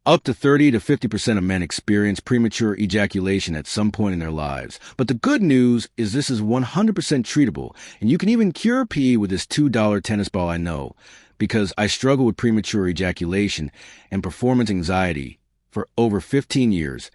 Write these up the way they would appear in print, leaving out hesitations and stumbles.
Up to 30 to 50% of men experience premature ejaculation at some point in their lives. But the good news is this is 100% treatable, and you can even cure pee with this $2 tennis ball I know, because I struggle with premature ejaculation and performance anxiety for over 15 years.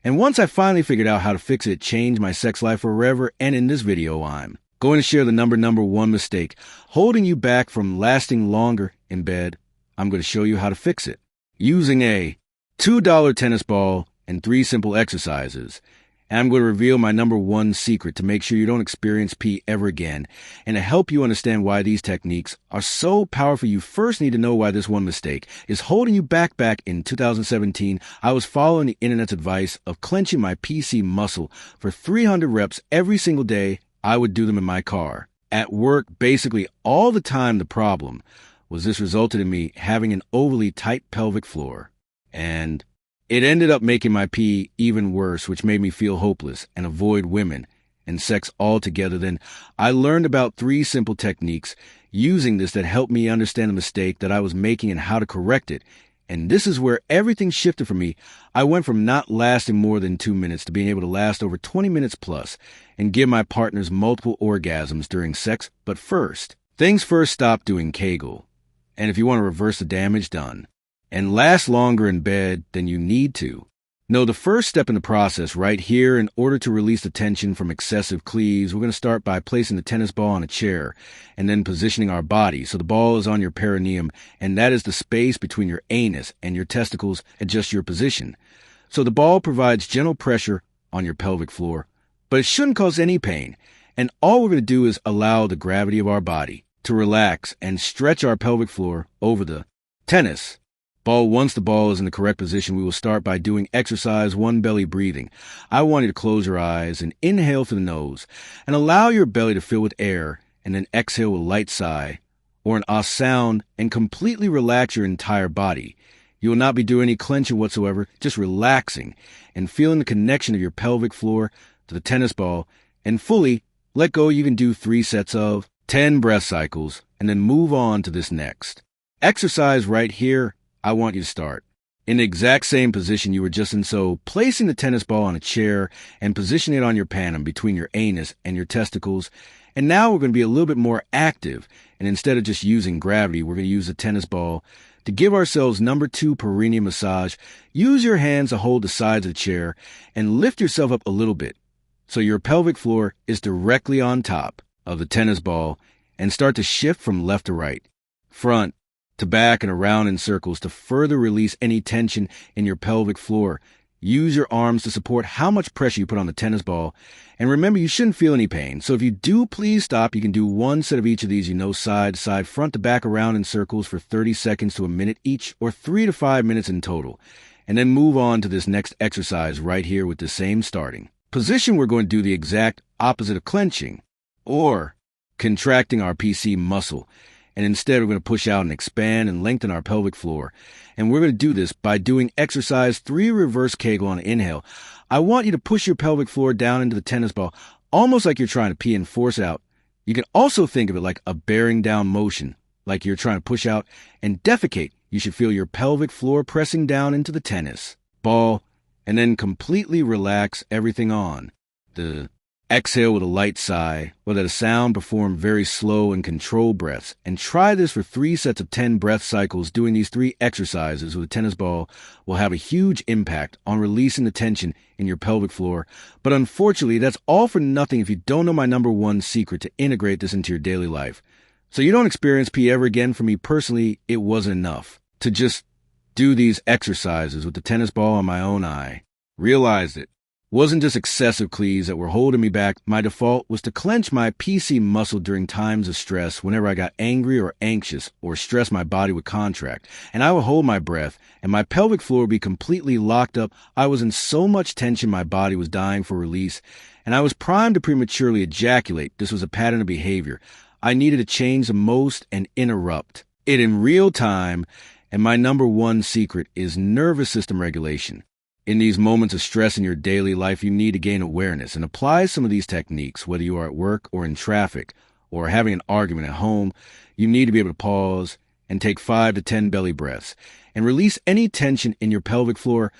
And once I finally figured out how to fix it, it changed my sex life forever, and in this video I'm going to share the number one mistake holding you back from lasting longer in bed. I'm going to show you how to fix it using a $2 tennis ball and 3 simple exercises. And I'm going to reveal my number 1 secret to make sure you don't experience pee ever again. And to help you understand why these techniques are so powerful, you first need to know why this one mistake is holding you back. Back in 2017, I was following the internet's advice of clenching my PC muscle for 300 reps every single day. I would do them in my car, at work, basically all the time. The problem was this resulted in me having an overly tight pelvic floor. And it ended up making my pee even worse, which made me feel hopeless and avoid women and sex altogether. Then I learned about 3 simple techniques using this that helped me understand the mistake that I was making and how to correct it. And this is where everything shifted for me. I went from not lasting more than 2 minutes to being able to last over 20 minutes plus and give my partners multiple orgasms during sex. But first, stop doing Kegel. And if you want to reverse the damage done and last longer in bed than you need to, know the first step in the process right here. In order to release the tension from excessive cleaves, we're going to start by placing the tennis ball on a chair and then positioning our body so the ball is on your perineum, and that is the space between your anus and your testicles. Adjust your position so the ball provides gentle pressure on your pelvic floor, but it shouldn't cause any pain. And all we're going to do is allow the gravity of our body to relax and stretch our pelvic floor over the tennis ball. Once the ball is in the correct position, we will start by doing exercise 1, belly breathing. I want you to close your eyes and inhale through the nose and allow your belly to fill with air, and then exhale with a light sigh or an ah sound and completely relax your entire body. You will not be doing any clenching whatsoever, just relaxing and feeling the connection of your pelvic floor to the tennis ball, and fully let go. You can do 3 sets of 10 breath cycles and then move on to this next exercise right here. I want you to start in the exact same position you were just in. So placing the tennis ball on a chair and positioning it on your panum between your anus and your testicles. And now we're going to be a little bit more active. And instead of just using gravity, we're going to use the tennis ball to give ourselves number 2 perineum massage. Use your hands to hold the sides of the chair and lift yourself up a little bit so your pelvic floor is directly on top of the tennis ball, and start to shift from left to right, front to back, and around in circles to further release any tension in your pelvic floor. Use your arms to support how much pressure you put on the tennis ball. And remember, you shouldn't feel any pain. So if you do, please stop. You can do 1 set of each of these, side to side, front to back, around in circles for 30 seconds to a minute each, or 3 to 5 minutes in total. And then move on to this next exercise right here with the same starting position. We're going to do the exact opposite of clenching or contracting our PC muscle. And instead, we're going to push out and expand and lengthen our pelvic floor. And we're going to do this by doing exercise 3, reverse Kegel on an inhale. I want you to push your pelvic floor down into the tennis ball, almost like you're trying to pee and force out. You can also think of it like a bearing down motion, like you're trying to push out and defecate. You should feel your pelvic floor pressing down into the tennis ball, and then completely relax everything on the exhale with a light sigh, or let a sound. Perform very slow and controlled breaths. And try this for 3 sets of 10 breath cycles. Doing these 3 exercises with a tennis ball will have a huge impact on releasing the tension in your pelvic floor. But unfortunately, that's all for nothing if you don't know my number 1 secret to integrate this into your daily life. So you don't experience pee ever again. For me personally, it wasn't enough to just do these exercises with the tennis ball on my own eye. Realized it wasn't just excessive cleaves that were holding me back. My default was to clench my PC muscle during times of stress. Whenever I got angry or anxious or stressed, my body would contract, and I would hold my breath, and my pelvic floor would be completely locked up. I was in so much tension, my body was dying for release, and I was primed to prematurely ejaculate. This was a pattern of behavior I needed to change the most and interrupt it in real time. And my number 1 secret is nervous system regulation. In these moments of stress in your daily life, you need to gain awareness and apply some of these techniques, whether you are at work or in traffic or having an argument at home. You need to be able to pause and take 5 to 10 belly breaths and release any tension in your pelvic floor.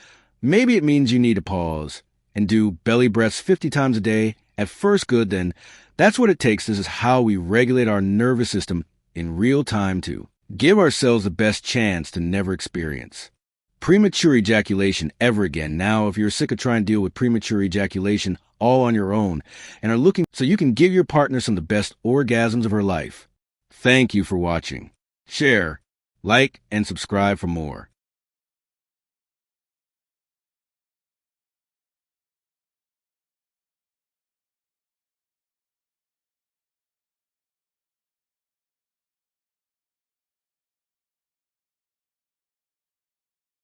Maybe it means you need to pause and do belly breaths 50 times a day. At first good, then that's what it takes. This is how we regulate our nervous system in real time to give ourselves the best chance to never experience premature ejaculation ever again. Now, if you're sick of trying to deal with premature ejaculation all on your own and are looking so you can give your partner some of the best orgasms of her life, thank you for watching. Share, like, and subscribe for more.